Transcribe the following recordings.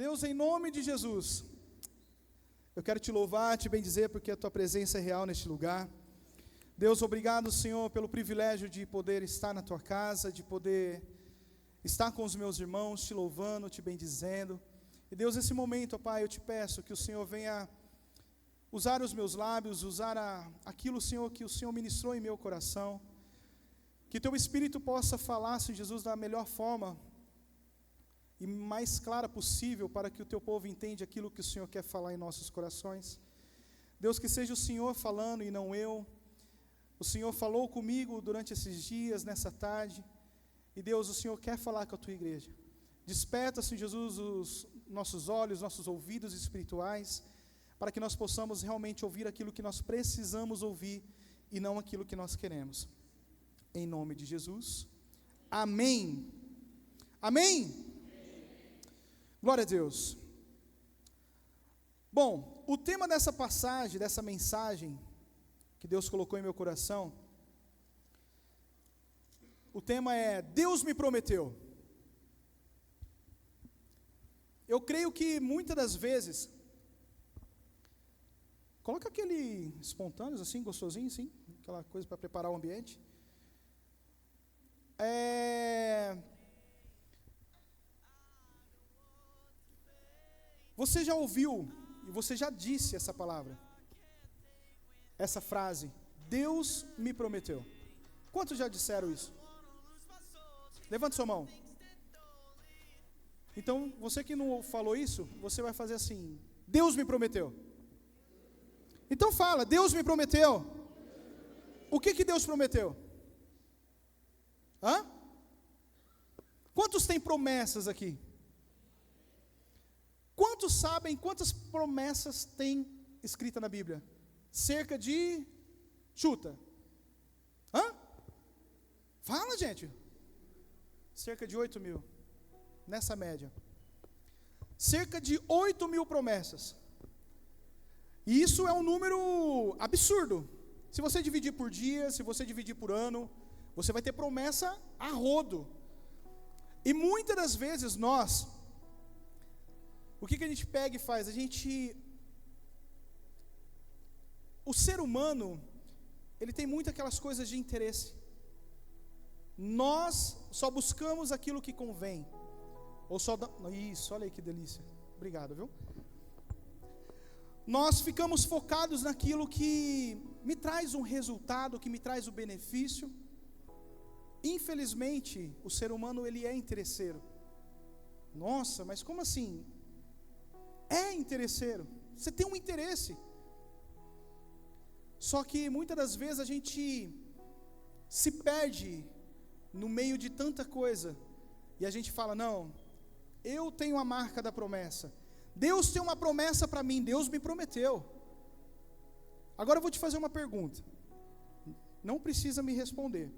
Deus, em nome de Jesus, eu quero te louvar, te bendizer, porque a tua presença é real neste lugar. Deus, obrigado, Senhor, pelo privilégio de poder estar na tua casa, de poder estar com os meus irmãos, te louvando, te bendizendo. E Deus, nesse momento, ó Pai, eu te peço que o Senhor venha usar os meus lábios, usar aquilo, Senhor, que o Senhor ministrou em meu coração. Que teu Espírito possa falar, Senhor Jesus, da melhor forma e mais clara possível, para que o teu povo entenda aquilo que o Senhor quer falar em nossos corações. Deus, que seja o Senhor falando e não eu. O Senhor falou comigo durante esses dias, nessa tarde, e Deus, o Senhor quer falar com a tua igreja. Desperta, Senhor Jesus, os nossos olhos, nossos ouvidos espirituais, para que nós possamos realmente ouvir aquilo que nós precisamos ouvir, e não aquilo que nós queremos. Em nome de Jesus, amém. Amém? Glória a Deus. Bom, o tema dessa passagem, dessa mensagem que Deus colocou em meu coração, o tema é: Deus me prometeu. Eu creio que muitas das vezes, coloca aquele espontâneos assim, gostosinho, sim, aquela coisa para preparar o ambiente. Você já ouviu e você já disse essa palavra, essa frase: Deus me prometeu. Quantos já disseram isso? Levante sua mão. Então, você que não falou isso, você vai fazer assim: Deus me prometeu. Então fala: Deus me prometeu. O que Deus prometeu? Hã? Quantos têm promessas aqui? Quantos sabem quantas promessas tem escrita na Bíblia? Cerca de... Chuta. Hã? Fala, gente. Cerca de 8.000. Nessa média. Cerca de 8.000 promessas. E isso é um número absurdo. Se você dividir por dia, se você dividir por ano, você vai ter promessa a rodo. E muitas das vezes nós, o que a gente pega e faz? O ser humano, ele tem muito aquelas coisas de interesse. Nós só buscamos aquilo que convém. Isso, olha aí que delícia. Obrigado, viu? Nós ficamos focados naquilo que me traz um resultado, que me traz o benefício. Infelizmente, o ser humano, ele é interesseiro. Nossa, mas como assim? É interesseiro. Você tem um interesse. Só que muitas das vezes a gente se perde no meio de tanta coisa. E a gente fala: não, eu tenho a marca da promessa. Deus tem uma promessa para mim, Deus me prometeu. Agora eu vou te fazer uma pergunta. Não precisa me responder.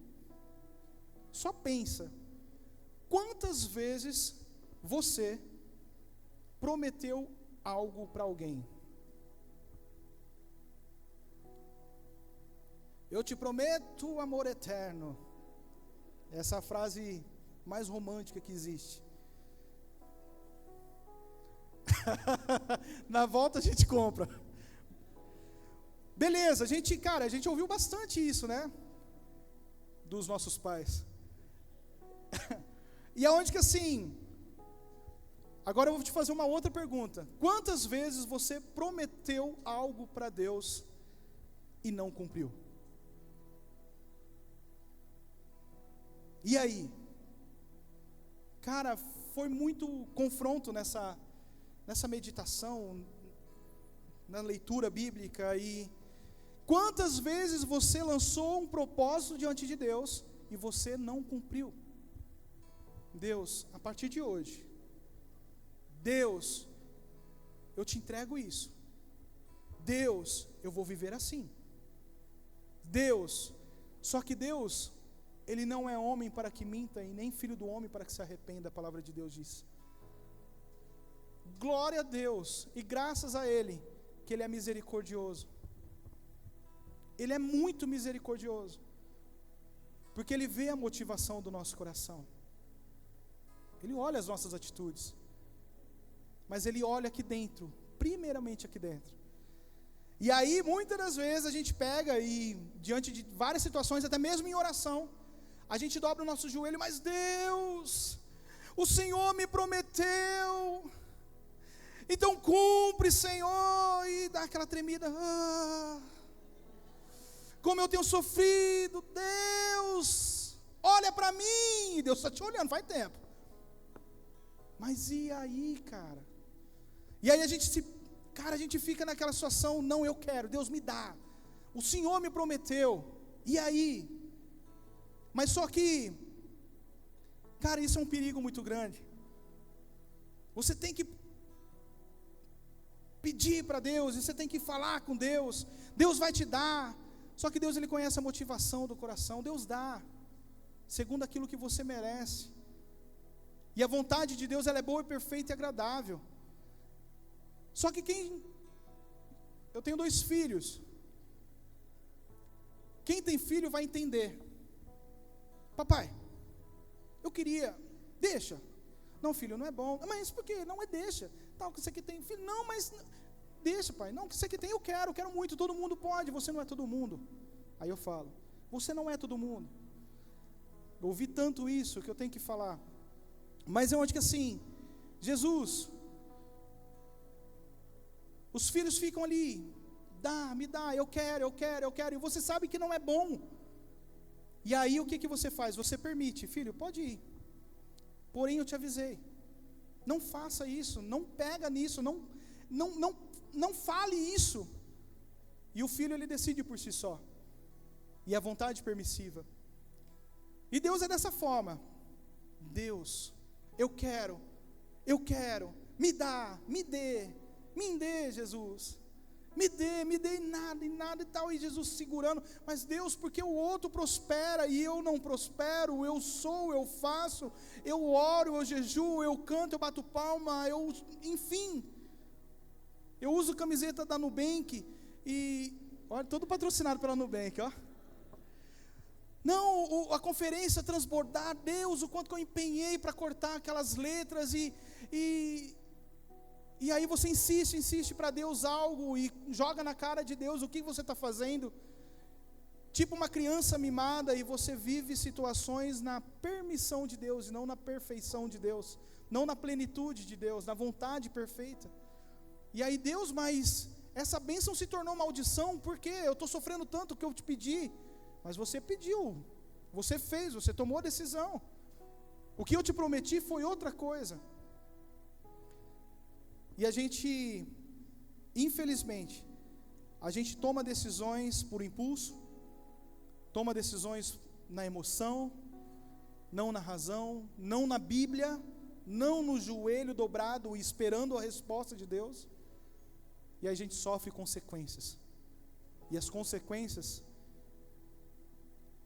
Só pensa. Quantas vezes você prometeu algo para alguém? Eu te prometo amor eterno. Essa é a frase mais romântica que existe. Na volta a gente compra. Beleza, a gente ouviu bastante isso, né? Dos nossos pais. E aonde que assim... Agora eu vou te fazer uma outra pergunta. Quantas vezes você prometeu algo para Deus e não cumpriu? E aí? Cara, foi muito confronto nessa meditação, na leitura bíblica. E quantas vezes você lançou um propósito diante de Deus e você não cumpriu? Deus, a partir de hoje, Deus, eu te entrego isso. Deus, eu vou viver assim. Deus, só que Deus, Ele não é homem para que minta, e nem filho do homem para que se arrependa, a palavra de Deus diz. Glória a Deus, e graças a Ele, que Ele é misericordioso. Ele é muito misericordioso, porque Ele vê a motivação do nosso coração. Ele olha as nossas atitudes. mas Ele olha aqui dentro, primeiramente aqui dentro. E aí, muitas das vezes, a gente pega e, diante de várias situações, até mesmo em oração, a gente dobra o nosso joelho, mas Deus, o Senhor me prometeu, então cumpre, Senhor, e dá aquela tremida, como eu tenho sofrido, Deus, olha para mim, Deus está te olhando, faz tempo, mas e aí, cara? E aí a gente fica naquela situação, não, eu quero, Deus me dá, o Senhor me prometeu, e aí? Mas só que, cara, isso é um perigo muito grande. Você tem que pedir para Deus, você tem que falar com Deus, Deus vai te dar, só que Deus, Ele conhece a motivação do coração, Deus dá, segundo aquilo que você merece, e a vontade de Deus, ela é boa e perfeita e agradável. Só que eu tenho 2 filhos, quem tem filho vai entender, papai, eu queria, deixa, não filho, não é bom, mas por quê? Não é deixa, tal, que você que tem filho, não, mas deixa pai, não, que você que tem, eu quero muito, todo mundo pode, você não é todo mundo. Aí eu falo, você não é todo mundo. Eu ouvi tanto isso que eu tenho que falar, mas eu acho que assim, Jesus, os filhos ficam ali, me dá, eu quero, e você sabe que não é bom, e aí o que você faz? Você permite, filho, pode ir, porém eu te avisei, não faça isso, não pega nisso, não fale isso, e o filho ele decide por si só, e a vontade permissiva, e Deus é dessa forma, Deus, eu quero, me dá, me dê Jesus, me dê nada e tal, e Jesus segurando, mas Deus, porque o outro prospera e eu não prospero, eu faço, eu oro, eu jejuo, eu canto, eu bato palma, enfim, eu uso camiseta da Nubank, e, olha, todo patrocinado pela Nubank, ó, não, a conferência transbordar, Deus, o quanto que eu empenhei para cortar aquelas letras, e aí você insiste para Deus algo, e joga na cara de Deus o que você está fazendo, tipo uma criança mimada, e você vive situações na permissão de Deus, e não na perfeição de Deus, não na plenitude de Deus, na vontade perfeita, e aí Deus, mas essa bênção se tornou maldição, porque eu estou sofrendo tanto que eu te pedi, mas você pediu, você fez, você tomou a decisão, o que eu te prometi foi outra coisa, e a gente, infelizmente, a gente toma decisões por impulso, toma decisões na emoção, não na razão, não na Bíblia, não no joelho dobrado, esperando a resposta de Deus, e a gente sofre consequências, e as consequências,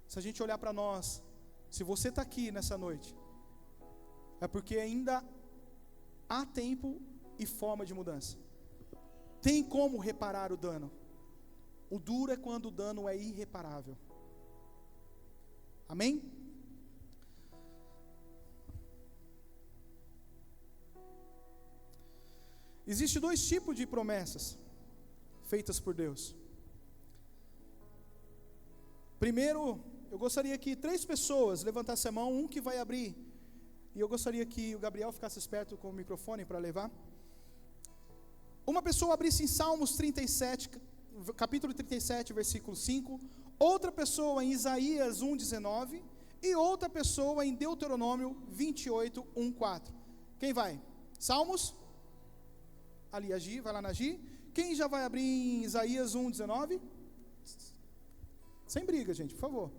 se a gente olhar para nós, se você está aqui nessa noite, é porque ainda há tempo e forma de mudança, tem como reparar o dano, o duro é quando o dano é irreparável, amém? Existem 2 tipos de promessas feitas por Deus. Primeiro, eu gostaria que 3 pessoas levantassem a mão, um que vai abrir, e eu gostaria que o Gabriel ficasse esperto com o microfone para levar. Uma pessoa abrisse em Salmos 37, capítulo 37, versículo 5, outra pessoa em Isaías 1:19, e outra pessoa em Deuteronômio 28, 1:4. Quem vai? Salmos? Ali, Agi, vai lá na Agi. Quem já vai abrir em Isaías 1:19? Sem briga, gente, por favor.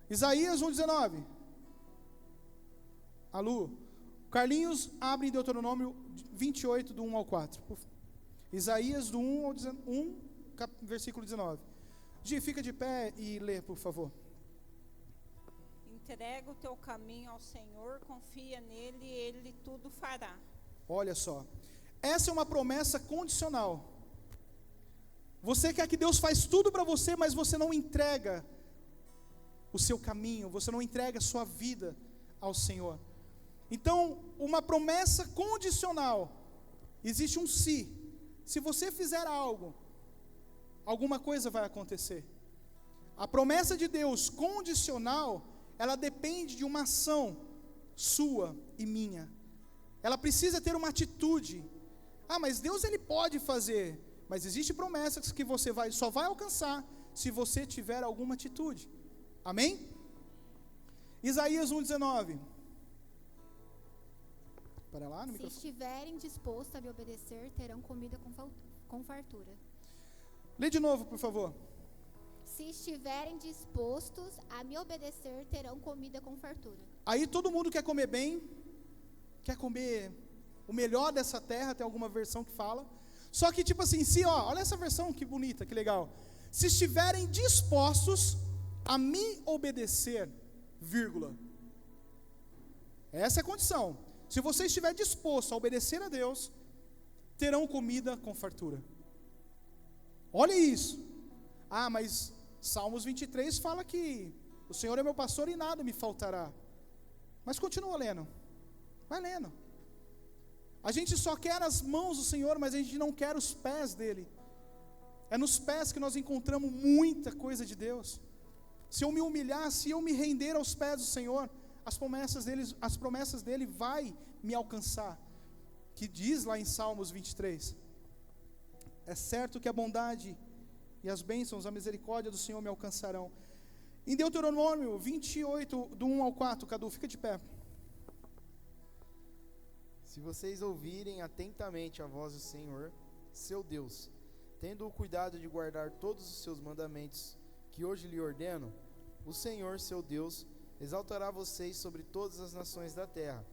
Isaías 1:19. Alu. Carlinhos abre em Deuteronômio 28, do 1 ao 4. Isaías do 1 ao 1, versículo 19. Gi, fica de pé e lê, por favor. Entrega o teu caminho ao Senhor, confia nele e ele tudo fará. Olha só, essa é uma promessa condicional. Você quer que Deus faz tudo para você, mas você não entrega o seu caminho, você não entrega a sua vida ao Senhor. Então, uma promessa condicional. existe um se. Se você fizer algo, alguma coisa vai acontecer. A promessa de Deus condicional, ela depende de uma ação sua e minha. Ela precisa ter uma atitude. Mas Deus ele pode fazer, mas existem promessas que você só vai alcançar se você tiver alguma atitude. Amém? Isaías 1:19. Para lá no microfone. Se estiverem dispostos a me obedecer, terão comida com fartura. Lê de novo, por favor. Se estiverem dispostos a me obedecer, terão comida com fartura. Aí todo mundo quer comer bem, quer comer o melhor dessa terra, tem alguma versão que fala. Só que tipo assim, olha essa versão que bonita, que legal. Se estiverem dispostos a me obedecer, vírgula. Essa é a condição. Se você estiver disposto a obedecer a Deus, terão comida com fartura. Olha isso. Mas Salmos 23 fala que o Senhor é meu pastor e nada me faltará. Mas continua lendo. Vai lendo. A gente só quer as mãos do Senhor, mas a gente não quer os pés dele. É nos pés que nós encontramos muita coisa de Deus. Se eu me humilhar, se eu me render aos pés do Senhor, as promessas dele vai me alcançar. Que diz lá em Salmos 23. É certo que a bondade e as bênçãos, a misericórdia do Senhor me alcançarão. Em Deuteronômio 28, do 1 ao 4, Cadu, fica de pé. Se vocês ouvirem atentamente a voz do Senhor, seu Deus, tendo o cuidado de guardar todos os seus mandamentos que hoje lhe ordeno, o Senhor, seu Deus, exaltará vocês sobre todas as nações da terra.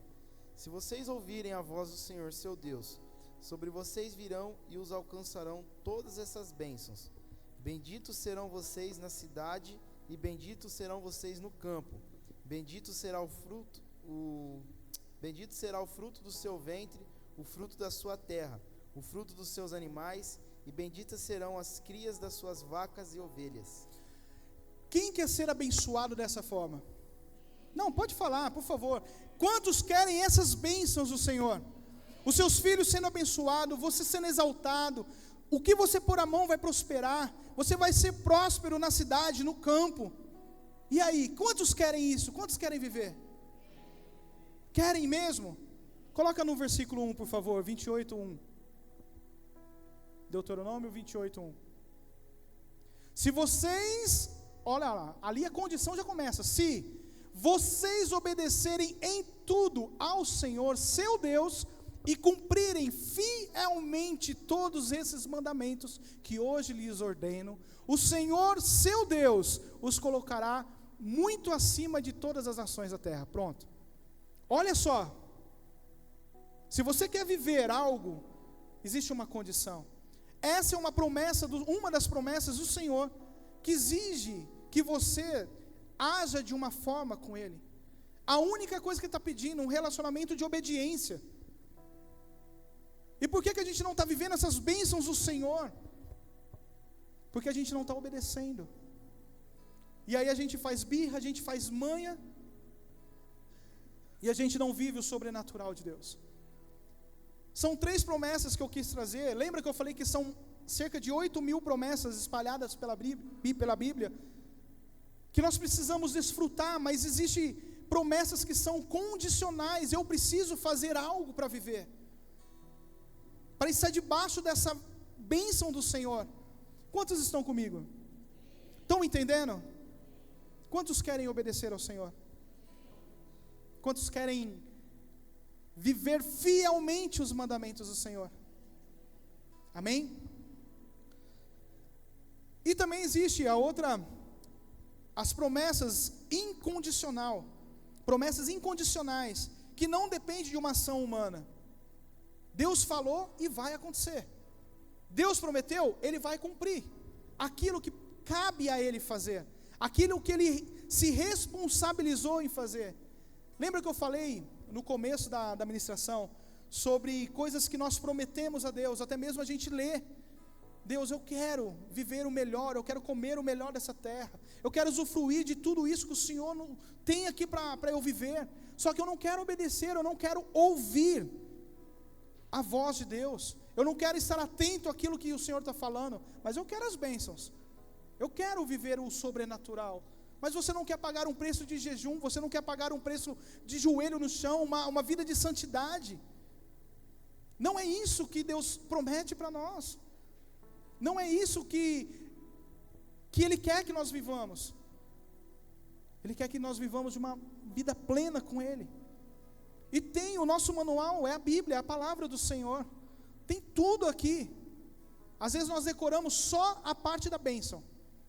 Se vocês ouvirem a voz do Senhor, seu Deus, sobre vocês virão e os alcançarão todas essas bênçãos. Benditos serão vocês na cidade e benditos serão vocês no campo. Bendito será o fruto do seu ventre, o fruto da sua terra, o fruto dos seus animais, e benditas serão as crias das suas vacas e ovelhas. Quem quer ser abençoado dessa forma? Não, pode falar, por favor. Quantos querem essas bênçãos do Senhor? Os seus filhos sendo abençoados, você sendo exaltado, o que você pôr a mão vai prosperar, você vai ser próspero na cidade, no campo. E aí, quantos querem isso? Quantos querem viver? Querem mesmo? Coloca no versículo 1, por favor, 28:1. Deuteronômio 28:1. Se vocês, olha lá, ali a condição já começa. Se vocês obedecerem em tudo ao Senhor, seu Deus, e cumprirem fielmente todos esses mandamentos que hoje lhes ordeno, o Senhor, seu Deus, os colocará muito acima de todas as nações da terra. Pronto. Olha só. Se você quer viver algo, existe uma condição. Essa é uma promessa, uma das promessas do Senhor, que exige que você haja de uma forma com Ele. A única coisa que Ele está pedindo é um relacionamento de obediência. E por que a gente não está vivendo essas bênçãos do Senhor? Porque a gente não está obedecendo. E aí a gente faz birra, a gente faz manha, e a gente não vive o sobrenatural de Deus. São 3 promessas que eu quis trazer. Lembra que eu falei que são cerca de 8.000 promessas espalhadas pela Bíblia? Que nós precisamos desfrutar, mas existem promessas que são condicionais. Eu preciso fazer algo para viver, para estar debaixo dessa bênção do Senhor. Quantos estão comigo? Estão entendendo? Quantos querem obedecer ao Senhor? Quantos querem viver fielmente os mandamentos do Senhor? Amém? E também existe as promessas promessas incondicionais, que não dependem de uma ação humana. Deus falou e vai acontecer. Deus prometeu, Ele vai cumprir aquilo que cabe a Ele fazer, aquilo que Ele se responsabilizou em fazer. Lembra que eu falei no começo da ministração sobre coisas que nós prometemos a Deus, até mesmo a gente lê: Deus, eu quero viver o melhor, eu quero comer o melhor dessa terra, eu quero usufruir de tudo isso que o Senhor tem aqui para eu viver, só que eu não quero obedecer, eu não quero ouvir. a voz de Deus. Eu não quero estar atento àquilo que o Senhor está falando, mas eu quero as bênçãos. Eu quero viver o sobrenatural. Mas você não quer pagar um preço de jejum, você não quer pagar um preço de joelho no chão, uma vida de santidade. Não é isso que Deus promete para nós. Não é isso que Ele quer que nós vivamos. Ele quer que nós vivamos uma vida plena com Ele. E tem o nosso manual, é a Bíblia, é a palavra do Senhor. Tem tudo aqui. Às vezes nós decoramos só a parte da bênção.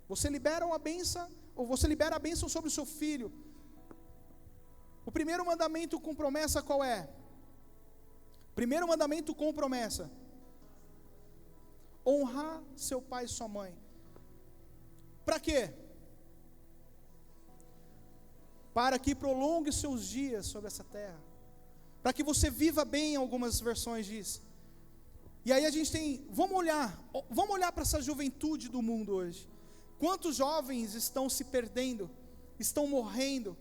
Você libera uma bênção, ou você libera a bênção sobre o seu filho. O primeiro mandamento com promessa qual é? Primeiro mandamento com promessa: honrar seu pai e sua mãe. Para quê? Para que prolongue seus dias sobre essa terra, para que você viva bem, algumas versões diz. E aí a gente tem, vamos olhar para essa juventude do mundo hoje. Quantos jovens estão se perdendo, estão morrendo?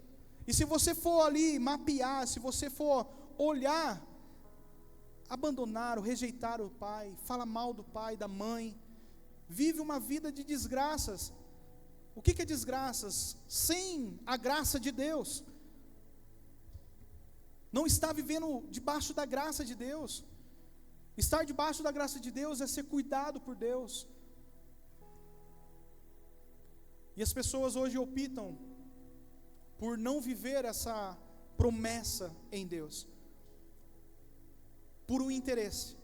E se você for ali mapear, se você for olhar, abandonaram, rejeitaram o pai, fala mal do pai, da mãe, vive uma vida de desgraças. O que é desgraças? Sem a graça de Deus. Não está vivendo debaixo da graça de Deus. Estar debaixo da graça de Deus é ser cuidado por Deus. E as pessoas hoje optam por não viver essa promessa em Deus, por um interesse.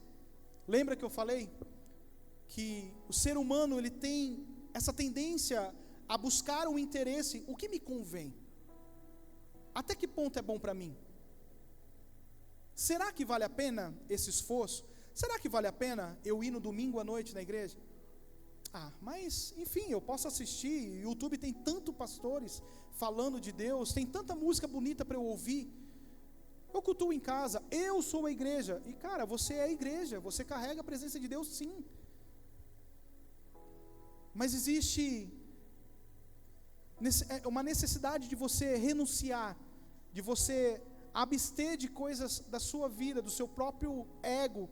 Lembra que eu falei que o ser humano ele tem essa tendência a buscar um interesse, o que me convém? Até que ponto é bom para mim? Será que vale a pena esse esforço? Será que vale a pena eu ir no domingo à noite na igreja? Mas enfim, eu posso assistir, o YouTube tem tanto pastores falando de Deus, tem tanta música bonita para eu ouvir. Eu cultuo em casa, eu sou a igreja. E cara, você é a igreja, você carrega a presença de Deus, sim. Mas existe uma necessidade de você renunciar, de você abster de coisas da sua vida, do seu próprio ego,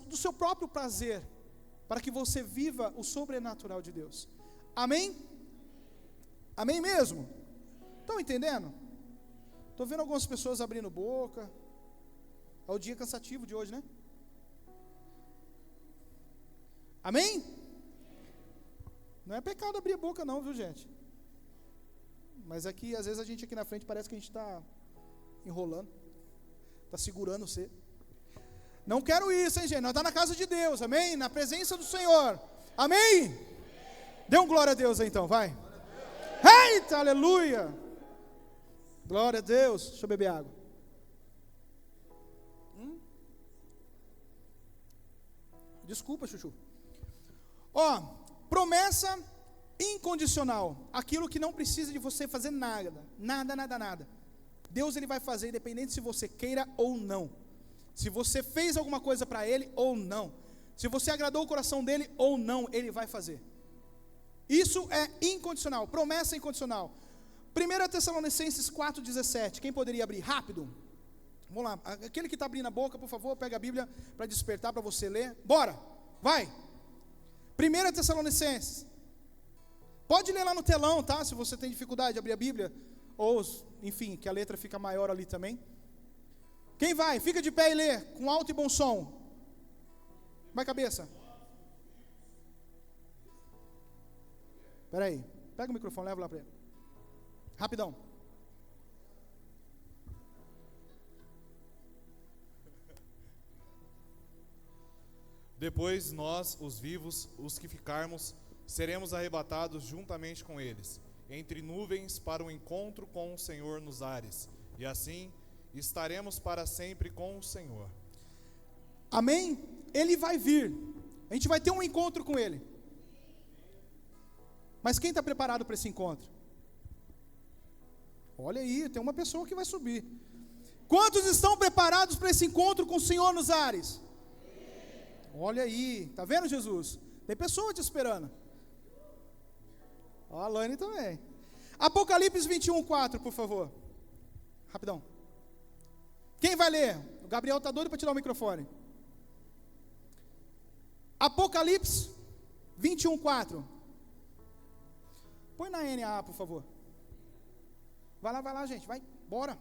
do seu próprio prazer, para que você viva o sobrenatural de Deus. Amém? Amém mesmo? Estão entendendo? Estou vendo algumas pessoas abrindo boca. É o dia cansativo de hoje, né? Amém? Não é pecado abrir a boca não, viu gente? Mas aqui, às vezes a gente aqui na frente parece que a gente está enrolando, está segurando você. Não quero isso, hein gente? Nós estamos na casa de Deus, amém? Na presença do Senhor, amém? Dê um glória a Deus aí, então, vai. Eita, aleluia! Glória a Deus. Deixa eu beber água. Desculpa, chuchu. Promessa incondicional. Aquilo que não precisa de você fazer nada. Nada. Deus ele vai fazer independente se você queira ou não. Se você fez alguma coisa para Ele ou não. Se você agradou o coração dEle ou não, Ele vai fazer. Isso é incondicional. Promessa incondicional. 1 Tessalonicenses 4,17. Quem poderia abrir? Rápido. Vamos lá. Aquele que está abrindo a boca, por favor, pega a Bíblia para despertar, para você ler. Bora. Vai. 1 Tessalonicenses. Pode ler lá no telão, tá? Se você tem dificuldade de abrir a Bíblia. Ou, enfim, que a letra fica maior ali também. Quem vai? Fica de pé e lê, com alto e bom som. Vai, cabeça. Espera aí. Pega o microfone, leva lá para ele. Rapidão. Depois nós, os vivos, os que ficarmos, seremos arrebatados juntamente com eles, entre nuvens para o encontro com o Senhor nos ares, e assim estaremos para sempre com o Senhor. Amém? Ele vai vir. A gente vai ter um encontro com Ele. Mas quem está preparado para esse encontro? Olha aí, tem uma pessoa que vai subir. Quantos estão preparados para esse encontro com o Senhor nos ares? Olha aí, está vendo, Jesus? Tem pessoa te esperando. A Alane também. Apocalipse 21:4, por favor. Rapidão. Quem vai ler? O Gabriel está doido para tirar o microfone. Apocalipse 21:4. Põe na NA, por favor. Vai lá, gente, vai, bora.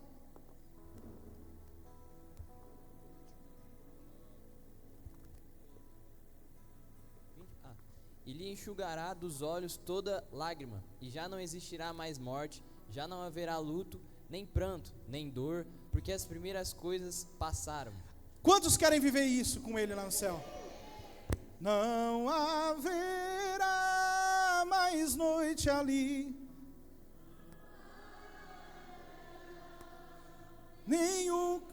E lhe enxugará dos olhos toda lágrima, e já não existirá mais morte, já não haverá luto, nem pranto, nem dor, porque as primeiras coisas passaram. Quantos querem viver isso com ele lá no céu? Não haverá mais noite ali, nenhum.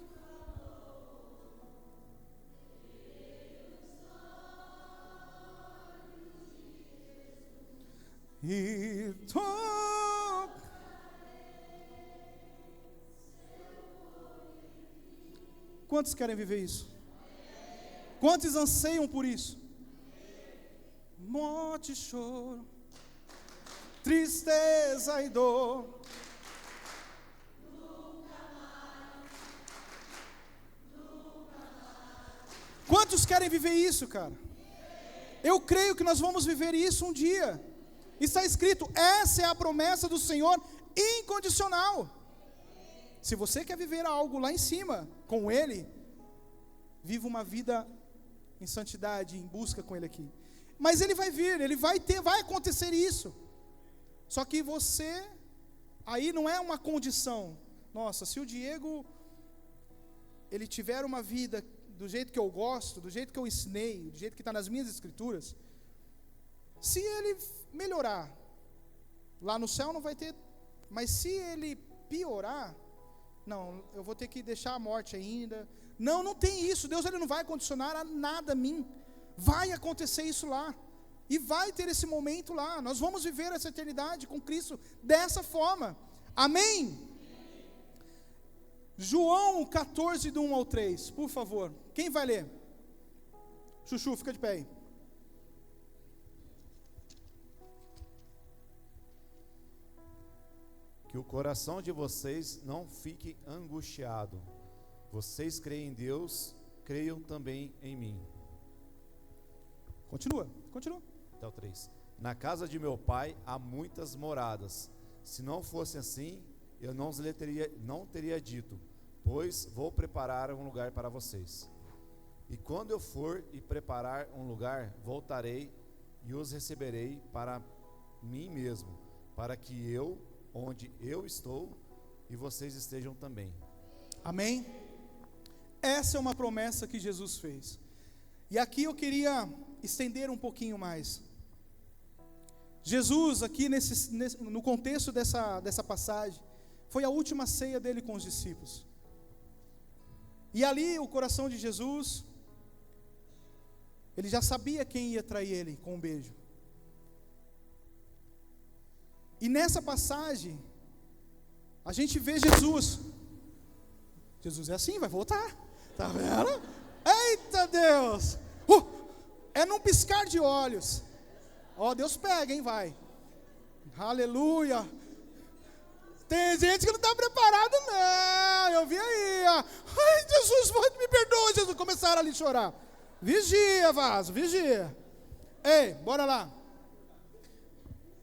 E quantos querem viver isso? Quantos anseiam por isso? Morte e choro, tristeza e dor. Quantos querem viver isso, cara? Eu creio que nós vamos viver isso um dia. Está escrito, essa é a promessa do Senhor incondicional. Se você quer viver algo lá em cima com Ele, viva uma vida em santidade, em busca com Ele aqui. Mas Ele vai vir, Ele vai acontecer isso. Só que você, aí não é uma condição. Nossa, se o Diego, ele tiver uma vida do jeito que eu gosto, do jeito que eu ensinei, do jeito que está nas minhas escrituras, se ele melhorar, lá no céu não vai ter, mas se ele piorar, não, eu vou ter que deixar a morte ainda. Não tem isso. Deus, ele não vai condicionar a nada a mim. Vai acontecer isso lá, e vai ter esse momento lá. Nós vamos viver essa eternidade com Cristo dessa forma. Amém? João 14, do 1 ao 3, por favor. Quem vai ler? Chuchu, fica de pé aí. Que o coração de vocês não fique angustiado. Vocês creem em Deus, creiam também em mim. Continua. Até o 3. Na casa de meu pai há muitas moradas. Se não fosse assim, eu não teria dito, pois vou preparar um lugar para vocês. E quando eu for e preparar um lugar, voltarei e os receberei para mim mesmo, para que eu, onde eu estou, e vocês estejam também. Amém? Essa é uma promessa que Jesus fez. E aqui eu queria estender um pouquinho mais. Jesus, aqui no contexto dessa passagem, foi a última ceia dele com os discípulos. E ali o coração de Jesus, ele já sabia quem ia trair ele com um beijo. E nessa passagem, a gente vê Jesus. Jesus é assim, vai voltar. Tá vendo? Eita Deus! É num piscar de olhos. Deus pega, hein, vai. Aleluia. Tem gente que não está preparada, não. Eu vi aí, ó. Ai, Jesus, me perdoa, Jesus. Começaram ali a chorar. Vigia, vaso, vigia. Ei, bora lá.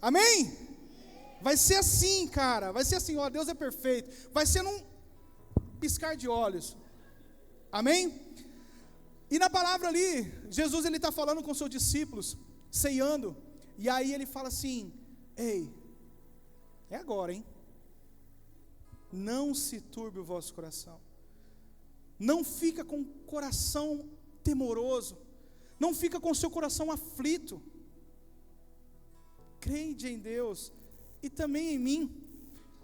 Amém? Vai ser assim, cara. Vai ser assim, ó, Deus é perfeito. Vai ser num piscar de olhos. Amém? E na palavra ali, Jesus, ele está falando com seus discípulos, ceiando. E aí ele fala assim, ei, é agora, hein? Não se turbe o vosso coração. Não fica com o coração temoroso. Não fica com o seu coração aflito. Crede em Deus e também em mim.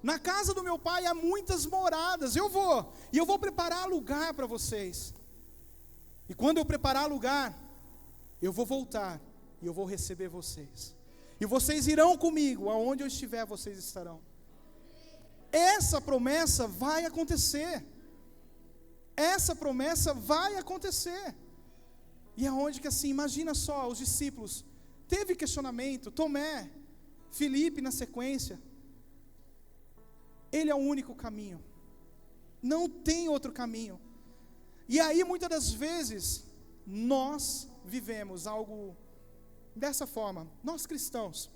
Na casa do meu pai há muitas moradas. Eu vou preparar lugar para vocês. E quando eu preparar lugar, eu vou voltar e eu vou receber vocês. E vocês irão comigo, aonde eu estiver, vocês estarão. Essa promessa vai acontecer. Essa promessa vai acontecer. E aonde que assim, imagina só, os discípulos, teve questionamento, Tomé, Filipe na sequência. Ele é o único caminho. Não tem outro caminho. E aí, muitas das vezes, nós vivemos algo dessa forma. Nós cristãos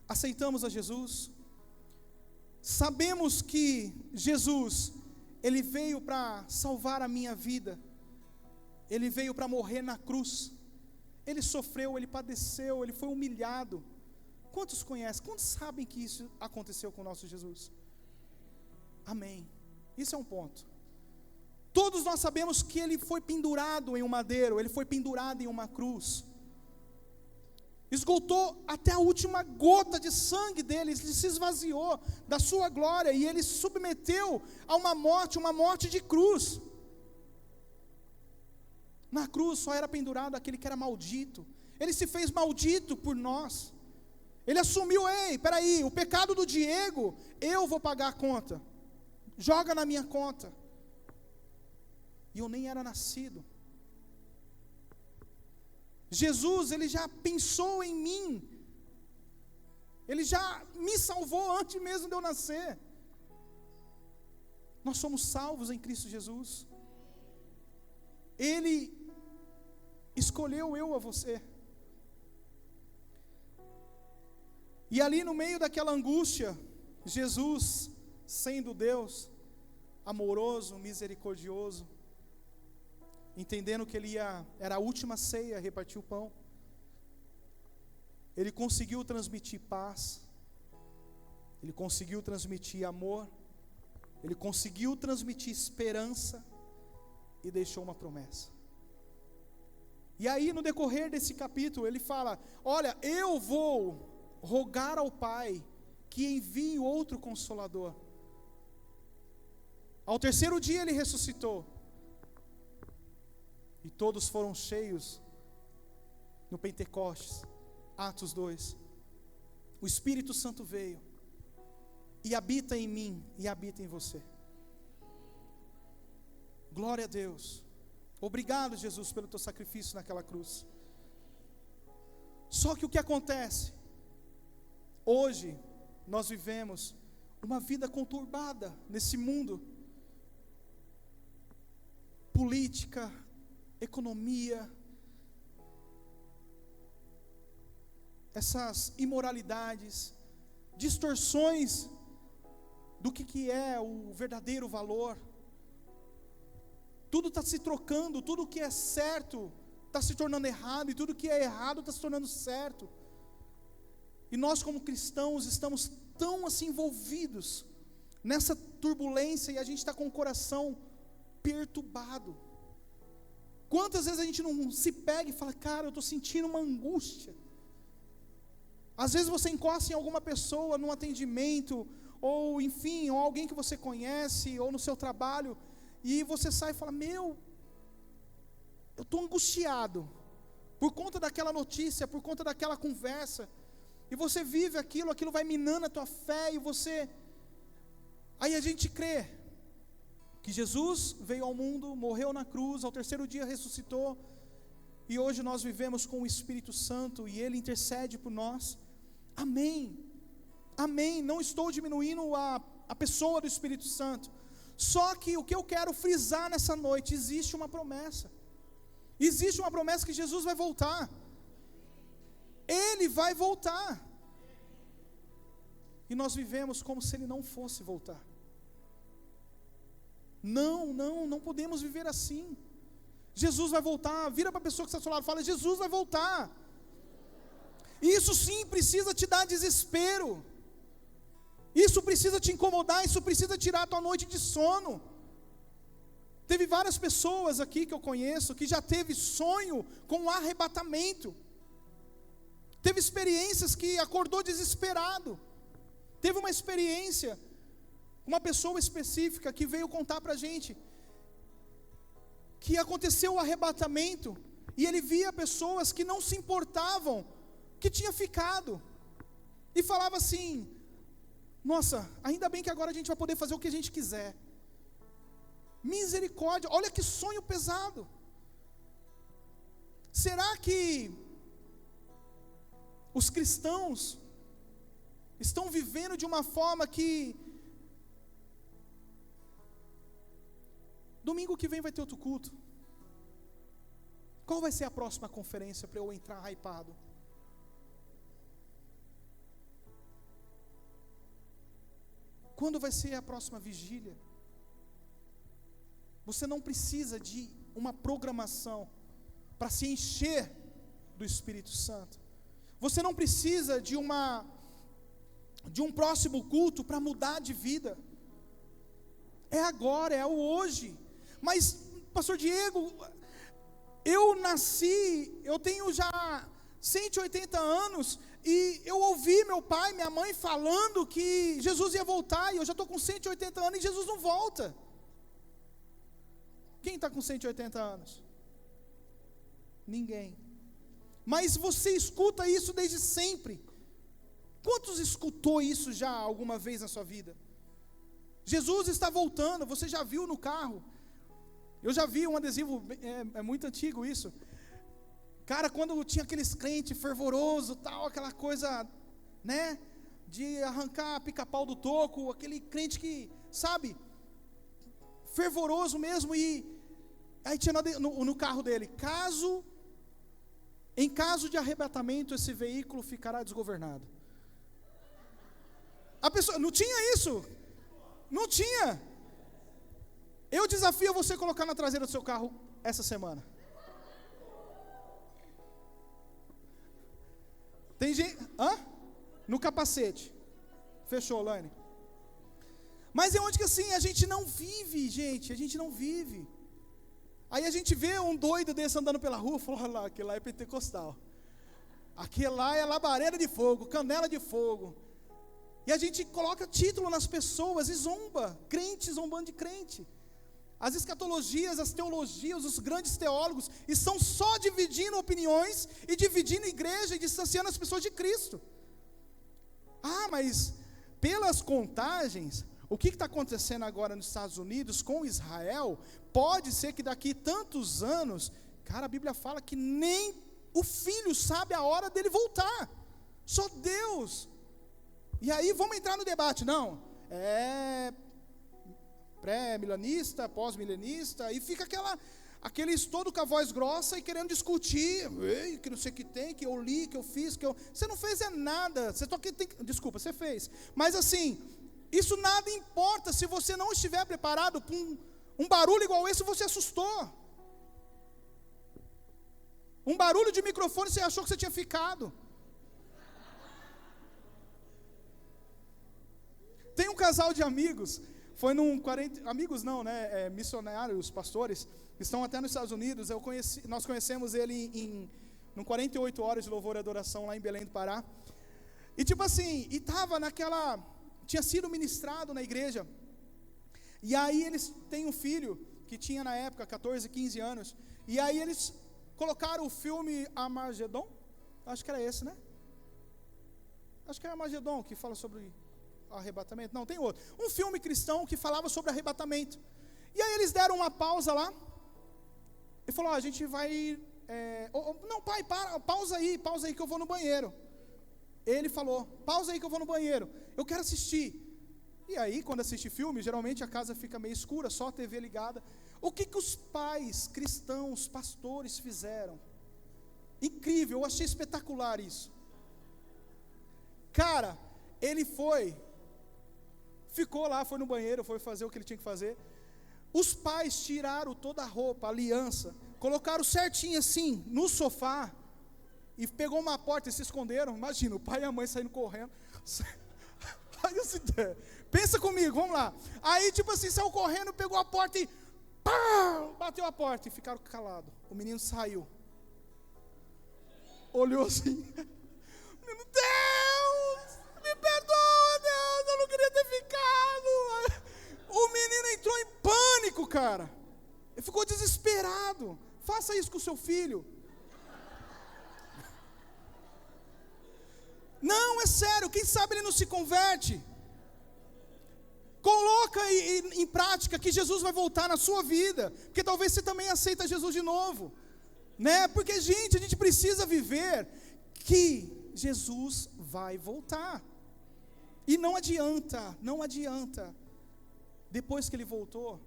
aceitamos a Jesus, sabemos que Jesus, Ele veio para salvar a minha vida, Ele veio para morrer na cruz, Ele sofreu, Ele padeceu, Ele foi humilhado. Quantos conhecem, quantos sabem que isso aconteceu com o nosso Jesus? Amém. Isso é um ponto. Todos nós sabemos que Ele foi pendurado em um madeiro, Ele foi pendurado em uma cruz, esgotou até a última gota de sangue dele, ele se esvaziou da sua glória, e Ele submeteu a uma morte de cruz. Na cruz só era pendurado aquele que era maldito, Ele se fez maldito por nós, Ele assumiu, ei, peraí, o pecado do Diego, eu vou pagar a conta, joga na minha conta. E eu nem era nascido. Jesus, Ele já pensou em mim, Ele já me salvou antes mesmo de eu nascer. Nós somos salvos em Cristo Jesus. Ele escolheu eu a você. E ali no meio daquela angústia, Jesus, sendo Deus, amoroso, misericordioso, entendendo que Ele era a última ceia, repartir o pão, Ele conseguiu transmitir paz, Ele conseguiu transmitir amor, Ele conseguiu transmitir esperança, e deixou uma promessa. E aí no decorrer desse capítulo Ele fala, olha, eu vou rogar ao Pai que envie outro Consolador. Ao terceiro dia Ele ressuscitou, e todos foram cheios no Pentecostes, Atos 2. O Espírito Santo veio e habita em mim e habita em você. Glória a Deus. Obrigado, Jesus, pelo teu sacrifício naquela cruz. Só que o que acontece? Hoje nós vivemos uma vida conturbada nesse mundo. Política, economia, essas imoralidades, distorções do que é o verdadeiro valor. Tudo está se trocando, tudo que é certo está se tornando errado, e tudo que é errado está se tornando certo. E nós como cristãos estamos tão assim envolvidos nessa turbulência, e a gente está com o coração perturbado. Quantas vezes a gente não se pega e fala, cara, eu estou sentindo uma angústia. Às vezes você encosta em alguma pessoa num atendimento, ou enfim, ou alguém que você conhece, ou no seu trabalho, e você sai e fala, eu estou angustiado, por conta daquela notícia, por conta daquela conversa, e você vive aquilo vai minando a tua fé, e você, aí a gente crê, que Jesus veio ao mundo, morreu na cruz, ao terceiro dia ressuscitou, e hoje nós vivemos com o Espírito Santo, e Ele intercede por nós. Amém, amém. Não estou diminuindo a pessoa do Espírito Santo, só que o que eu quero frisar nessa noite, existe uma promessa que Jesus vai voltar, Ele vai voltar, e nós vivemos como se Ele não fosse voltar. Não podemos viver assim. Jesus vai voltar. Vira para a pessoa que está ao seu lado e fala, Jesus vai voltar. Isso sim precisa te dar desespero, isso precisa te incomodar, isso precisa tirar a tua noite de sono. Teve várias pessoas aqui que eu conheço que já teve sonho com arrebatamento, teve experiências que acordou desesperado. Teve uma experiência, uma pessoa específica que veio contar para a gente que aconteceu o arrebatamento, e ele via pessoas que não se importavam, que tinha ficado, e falava assim, nossa, ainda bem que agora a gente vai poder fazer o que a gente quiser. Misericórdia, olha que sonho pesado. Será que os cristãos estão vivendo de uma forma que Domingo que vem vai ter outro culto. Qual vai ser a próxima conferência para eu entrar hypado? Quando vai ser a próxima vigília? Você não precisa de uma programação para se encher do Espírito Santo. Você não precisa de um próximo culto para mudar de vida. É agora, é o hoje. Mas, pastor Diego, eu nasci, eu tenho já 180 anos, e eu ouvi meu pai, minha mãe falando que Jesus ia voltar, e eu já estou com 180 anos e Jesus não volta. Quem está com 180 anos? Ninguém. Mas você escuta isso desde sempre. Quantos escutou isso já alguma vez na sua vida? Jesus está voltando, você já viu no carro? Eu já vi um adesivo, é muito antigo isso. Cara, quando tinha aqueles crentes fervoroso, tal, aquela coisa, né, de arrancar pica-pau do toco, aquele crente que, sabe, fervoroso mesmo, e aí tinha no carro dele: em caso de arrebatamento, esse veículo ficará desgovernado. A pessoa, não tinha isso, não tinha. Eu desafio você a colocar na traseira do seu carro essa semana. Tem gente, no capacete. Fechou, Laine. Mas é onde que assim, a gente não vive, gente, a gente não vive. Aí a gente vê um doido desse andando pela rua, fala lá, aquele lá é pentecostal. Aquele lá é labareda de fogo, canela de fogo. E a gente coloca título nas pessoas e zomba, crente zombando de crente. As escatologias, as teologias, os grandes teólogos estão só dividindo opiniões e dividindo igreja e distanciando as pessoas de Cristo. Ah, mas pelas contagens, o que está acontecendo agora nos Estados Unidos com Israel, pode ser que daqui tantos anos, cara, a Bíblia fala que nem o filho sabe a hora dele voltar, só Deus. E aí vamos entrar no debate, não, pré-milenista, pós-milenista, e fica aqueles todo com a voz grossa e querendo discutir, que não sei o que tem, que eu li, que eu fiz, você não fez nada, você desculpa, você fez, mas assim, isso nada importa, se você não estiver preparado para um barulho igual esse, você assustou, um barulho de microfone, você achou que você tinha ficado. Tem um casal de amigos, foi amigos não, né, missionários, pastores, estão até nos Estados Unidos, nós conhecemos ele num 48 horas de louvor e adoração lá em Belém do Pará, e tipo assim, tinha sido ministrado na igreja, e aí eles têm um filho, que tinha na época 14, 15 anos, e aí eles colocaram o filme Armagedon, acho que era esse, né? Acho que é Armagedon, que fala sobre arrebatamento, não, tem outro, um filme cristão que falava sobre arrebatamento, e aí eles deram uma pausa lá, e falou, a gente vai, não pai, pausa aí que eu vou no banheiro. Ele falou, pausa aí que eu vou no banheiro, eu quero assistir. E aí, quando assiste filme, geralmente a casa fica meio escura, só a TV ligada. O que os pais cristãos, pastores fizeram? Incrível, eu achei espetacular isso. Cara, ele ficou lá, foi no banheiro, foi fazer o que ele tinha que fazer. Os pais tiraram toda a roupa, a aliança, colocaram certinho assim, no sofá, e pegou uma porta e se esconderam. Imagina, o pai e a mãe saindo correndo. Pensa comigo, vamos lá. Aí tipo assim, saiu correndo, pegou a porta e bateu a porta e ficaram calados. O menino saiu, olhou assim, menino, Deus, me perdoa, Deus, eu não queria ter ficado. O menino entrou em pânico, cara. Ele ficou desesperado. Faça isso com o seu filho. Não, é sério, quem sabe ele não se converte. Coloca em prática que Jesus vai voltar na sua vida, porque talvez você também aceita Jesus de novo, né? Porque, gente, a gente precisa viver que Jesus vai voltar. E não adianta, depois que ele voltou,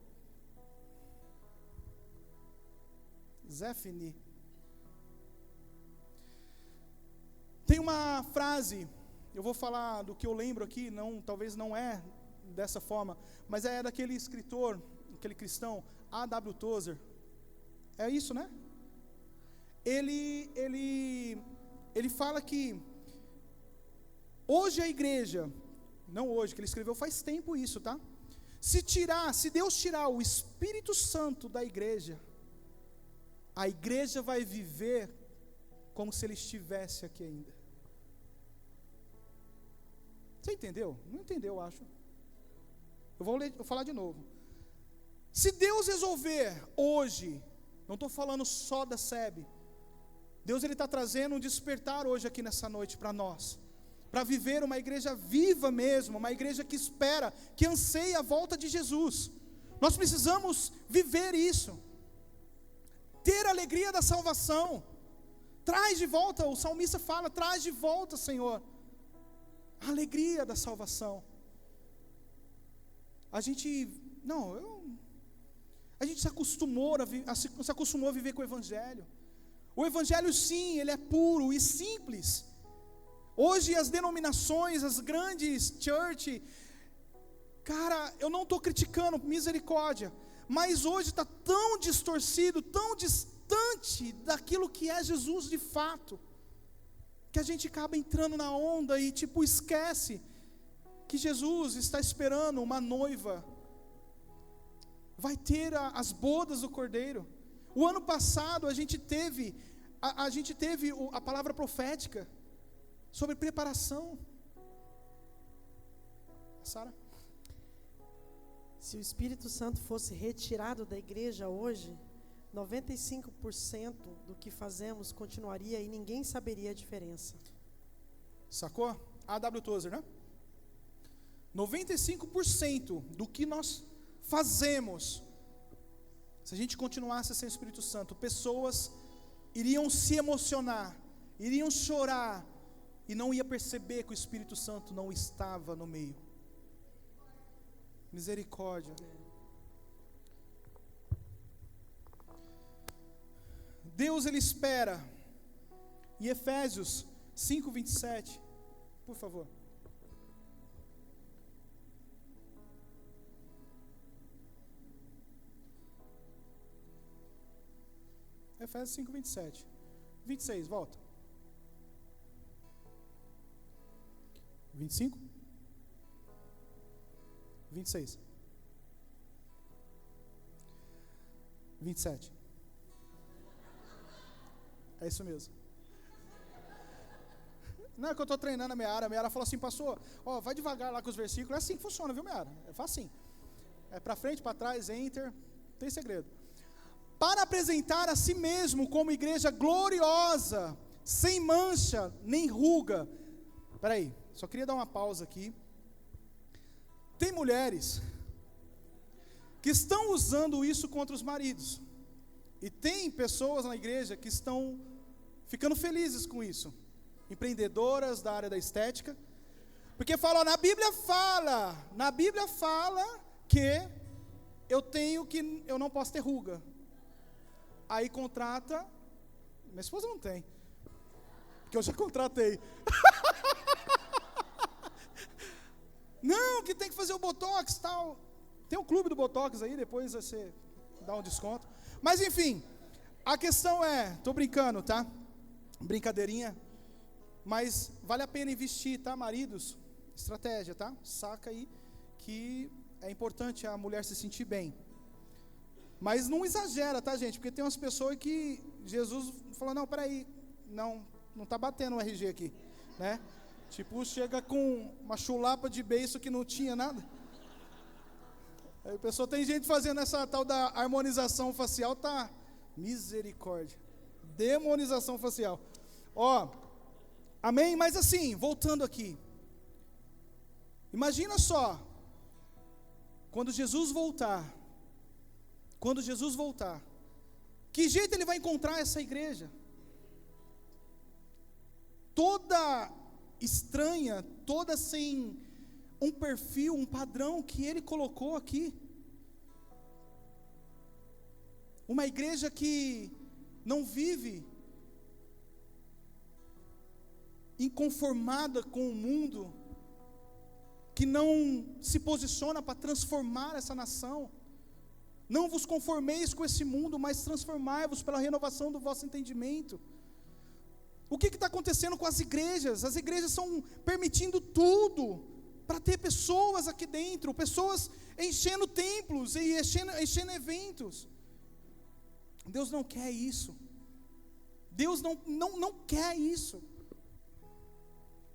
Zephany. Tem uma frase, eu vou falar do que eu lembro aqui, talvez não é dessa forma, mas é daquele escritor, aquele cristão, A.W. Tozer. É isso, né? Ele fala que hoje a igreja, não hoje, que ele escreveu faz tempo isso, tá? Se Deus tirar o Espírito Santo da igreja, a igreja vai viver como se ele estivesse aqui ainda. Você entendeu? Não entendeu, eu acho. Eu vou falar de novo. Se Deus resolver hoje, não estou falando só da SEB, Deus está trazendo um despertar hoje aqui nessa noite para nós, para viver uma igreja viva mesmo, uma igreja que espera, que anseia a volta de Jesus. Nós precisamos viver isso, ter a alegria da salvação. Traz de volta, o salmista fala, traz de volta, Senhor, a alegria da salvação. A gente se acostumou a viver com o Evangelho. O Evangelho, sim, ele é puro e simples. Hoje as denominações, as grandes church, cara, eu não estou criticando, misericórdia, mas hoje está tão distorcido, tão distante daquilo que é Jesus de fato, que a gente acaba entrando na onda e esquece que Jesus está esperando uma noiva, vai ter as bodas do Cordeiro. O ano passado a gente teve a palavra profética sobre preparação. Sara? Se o Espírito Santo fosse retirado da igreja hoje, 95% do que fazemos continuaria e ninguém saberia a diferença. Sacou? A.W. Tozer, né? 95% do que nós fazemos, se a gente continuasse sem o Espírito Santo, pessoas iriam se emocionar, iriam chorar, e não ia perceber que o Espírito Santo não estava no meio. Misericórdia. Deus, ele espera. E Efésios 5:27, por favor. Efésios 5:27. 26, volta. 25? 26. 27. É isso mesmo. Não é que eu estou treinando a Meara falou assim, pastor, vai devagar lá com os versículos. É assim que funciona, viu, Meara? É facinho. É para frente, para trás, enter, não tem segredo. Para apresentar a si mesmo como igreja gloriosa, sem mancha, nem ruga. Espera aí, só queria dar uma pausa aqui. Tem mulheres que estão usando isso contra os maridos. E tem pessoas na igreja que estão ficando felizes com isso. Empreendedoras da área da estética. Porque falam, na Bíblia fala que eu não posso ter ruga. Aí contrata, minha esposa não tem, porque eu já contratei. Não, que tem que fazer o Botox, tal. Tem um clube do Botox aí, depois você dá um desconto. Mas enfim, a questão é, tô brincando, tá? Brincadeirinha. Mas vale a pena investir, tá, maridos? Estratégia, tá? Saca aí que é importante a mulher se sentir bem. Mas não exagera, tá, gente? Porque tem umas pessoas que Jesus falou, não, peraí, não tá batendo o RG aqui, né? Tipo, chega com uma chulapa de beiço que não tinha nada. Aí a pessoa, tem gente fazendo essa tal da harmonização facial, tá? Misericórdia. Demonização facial. Amém? Mas assim, voltando aqui. Imagina só, quando Jesus voltar, que jeito ele vai encontrar essa igreja? Toda estranha, toda sem um perfil, um padrão que ele colocou aqui. Uma igreja que não vive inconformada com o mundo, que não se posiciona para transformar essa nação. Não vos conformeis com esse mundo, mas transformai-vos pela renovação do vosso entendimento. O que está acontecendo com as igrejas? As igrejas estão permitindo tudo para ter pessoas aqui dentro, pessoas enchendo templos e enchendo eventos. Deus não quer isso. Deus não quer isso.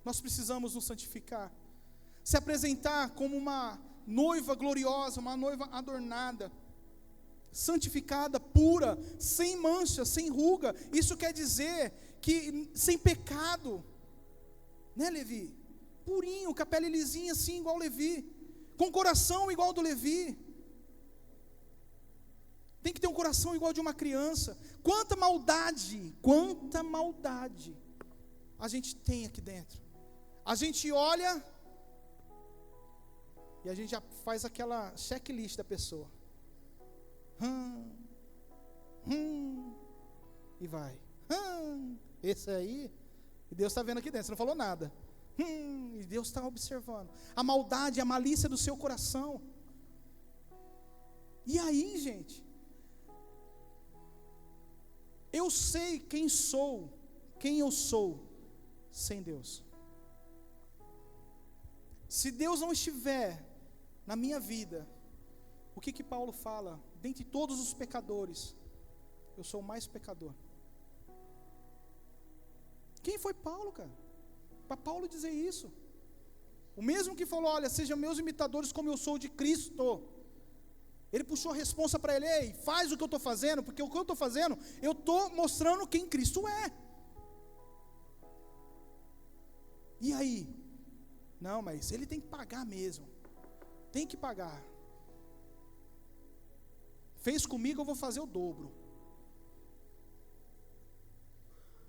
Nós precisamos nos santificar, se apresentar como uma noiva gloriosa, uma noiva adornada, santificada, pura, sem mancha, sem ruga. Isso quer dizer que sem pecado, né, Levi? Purinho, com a pele lisinha assim, igual Levi, com coração igual ao do Levi. Tem que ter um coração igual de uma criança. Quanta maldade a gente tem aqui dentro. A gente olha e a gente já faz aquela checklist da pessoa. E vai. Esse aí, e Deus está vendo aqui dentro, você não falou nada. E Deus está observando. A maldade, a malícia do seu coração. E aí, gente, eu sei quem eu sou, sem Deus. Se Deus não estiver na minha vida, o que Paulo fala? Dentre todos os pecadores, eu sou o mais pecador. Quem foi Paulo, cara? Para Paulo dizer isso. O mesmo que falou, olha, sejam meus imitadores como eu sou de Cristo. Ele puxou a responsa para ele, ei, faz o que eu estou fazendo, porque o que eu estou fazendo, eu estou mostrando quem Cristo é. E aí? Não, mas ele tem que pagar mesmo. Tem que pagar. Fez comigo, eu vou fazer o dobro.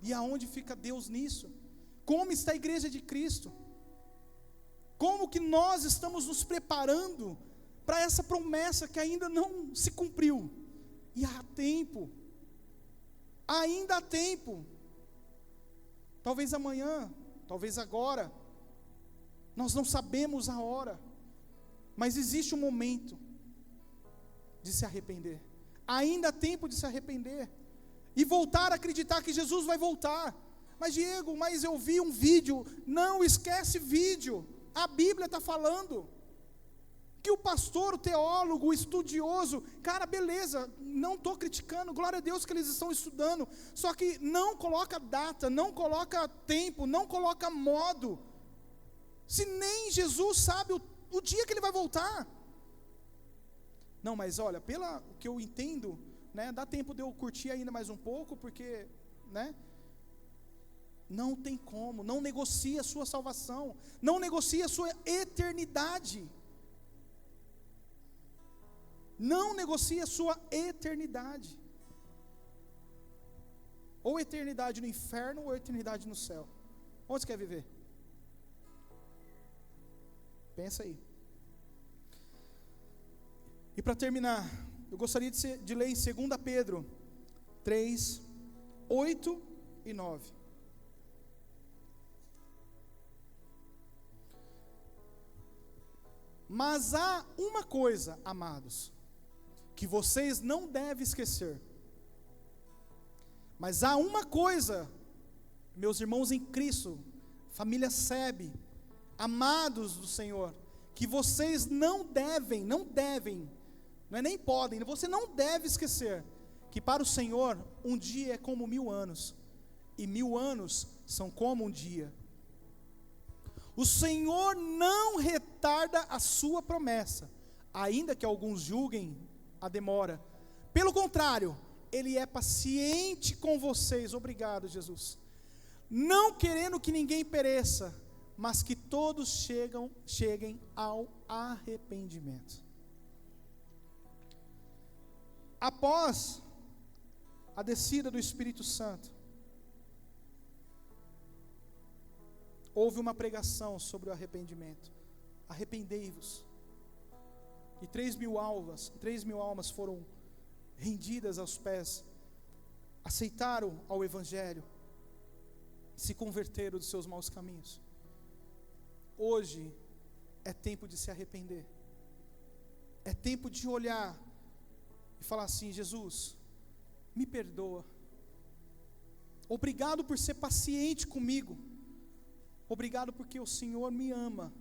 E aonde fica Deus nisso? Como está a igreja de Cristo? Como que nós estamos nos preparando para essa promessa que ainda não se cumpriu? E há tempo. Ainda há tempo. Talvez amanhã, talvez agora. Nós não sabemos a hora. Mas existe um momento de se arrepender. Ainda há tempo de se arrepender. E voltar a acreditar que Jesus vai voltar. Mas Diego, mas eu vi um vídeo. Não esquece vídeo. A Bíblia está falando. Que o pastor, o teólogo, o estudioso, cara, beleza, não estou criticando, glória a Deus que eles estão estudando. Só que não coloca data, não coloca tempo, não coloca modo. Se nem Jesus sabe o dia que ele vai voltar. Não, mas olha, pelo que eu entendo, né, dá tempo de eu curtir ainda mais um pouco, porque, né, não tem como, não negocia a sua salvação, não negocia a sua eternidade. Não negocia a sua eternidade. Ou eternidade no inferno, ou eternidade no céu. Onde você quer viver? Pensa aí. E para terminar, eu gostaria de ler em 2 Pedro 3, 8 e 9. Mas há uma coisa, amados, que vocês não devem esquecer. Mas há uma coisa, meus irmãos em Cristo, família SEB, amados do Senhor, que vocês não devem, não é nem podem, você não deve esquecer, que para o Senhor, um dia é como 1000 anos, e 1000 anos são como um dia. O Senhor não retarda a sua promessa, ainda que alguns julguem a demora. Pelo contrário, Ele é paciente com vocês, obrigado Jesus, não querendo que ninguém pereça, mas que todos cheguem ao arrependimento. Após a descida do Espírito Santo, houve uma pregação sobre o arrependimento. Arrependei-vos. E 3.000 almas foram rendidas aos pés aceitaram ao Evangelho, se converteram dos seus maus caminhos. Hoje é tempo de se arrepender. É tempo de olhar e falar assim: Jesus, me perdoa. Obrigado por ser paciente comigo. Obrigado porque o Senhor me ama.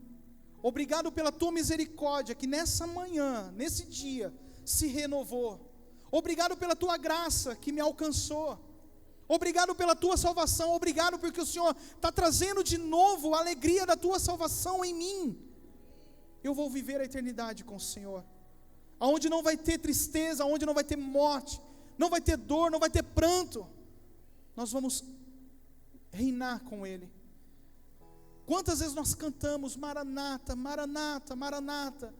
Obrigado pela tua misericórdia que nessa manhã, nesse dia, se renovou. Obrigado pela tua graça que me alcançou. Obrigado pela tua salvação. Obrigado porque o Senhor está trazendo de novo a alegria da tua salvação em mim. Eu vou viver a eternidade com o Senhor, aonde não vai ter tristeza, aonde não vai ter morte, não vai ter dor, não vai ter pranto. Nós vamos reinar com Ele. Quantas vezes nós cantamos Maranata, Maranata, Maranata.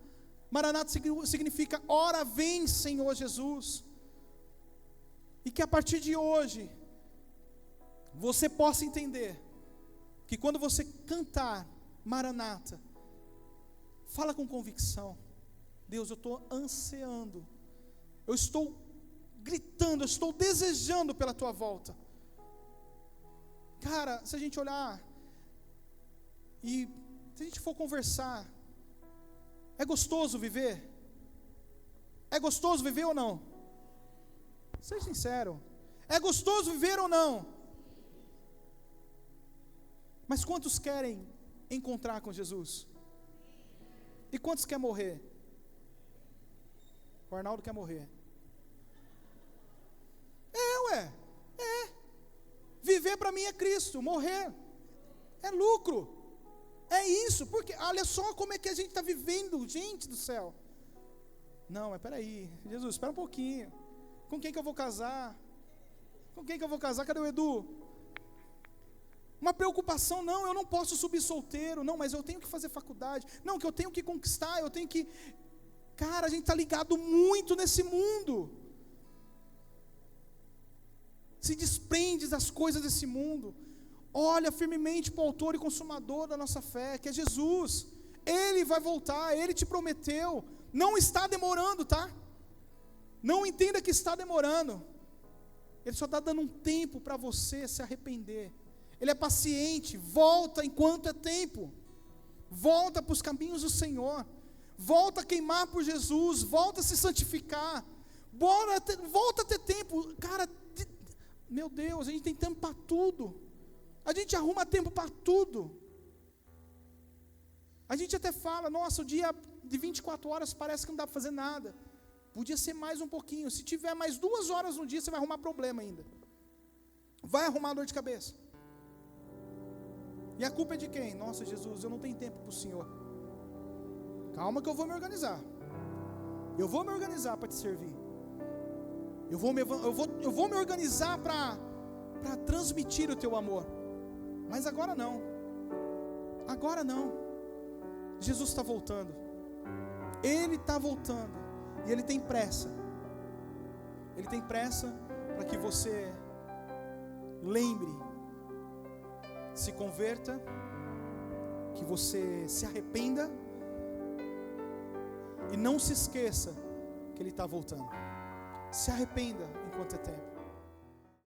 Maranata significa ora vem, Senhor Jesus. E que a partir de hoje você possa entender que quando você cantar Maranata, fala com convicção: Deus, eu estou ansiando, eu estou gritando, eu estou desejando pela tua volta. Cara, se a gente olhar e se a gente for conversar, é gostoso viver? É gostoso viver ou não? Seja sincero. É gostoso viver ou não? Mas quantos querem encontrar com Jesus? E quantos querem morrer? O Arnaldo quer morrer. É. Viver para mim é Cristo, morrer é lucro. É isso, porque olha só como é que a gente está vivendo, gente do céu. Não, mas peraí, Jesus, espera um pouquinho. Com quem que eu vou casar? Com quem que eu vou casar? Cadê o Edu? Uma preocupação, não, eu não posso subir solteiro. Não, mas eu tenho que fazer faculdade. Não, que eu tenho que conquistar, eu tenho que... Cara, a gente está ligado muito nesse mundo. Se desprende das coisas desse mundo. Olha firmemente para o autor e consumador da nossa fé, que é Jesus. Ele vai voltar, Ele te prometeu. Não está demorando, tá? Não entenda que está demorando. Ele só está dando um tempo para você se arrepender. Ele é paciente, volta enquanto é tempo. Volta para os caminhos do Senhor. Volta a queimar por Jesus, volta a se santificar. Volta a ter tempo. Cara, meu Deus, a gente tem tempo para tudo. A gente arruma tempo para tudo. A gente até fala, nossa, o dia de 24 horas parece que não dá para fazer nada. Podia ser mais um pouquinho. Se tiver mais 2 horas no dia, você vai arrumar problema ainda. Vai arrumar dor de cabeça. E a culpa é de quem? Nossa, Jesus, eu não tenho tempo para o Senhor. Calma que eu vou me organizar. Eu vou me organizar para te servir. Eu vou me organizar para transmitir o teu amor. Mas agora não. Agora não. Jesus está voltando. Ele está voltando. E Ele tem pressa. Ele tem pressa para que você lembre, se converta, que você se arrependa e não se esqueça que Ele está voltando. Se arrependa enquanto é tempo.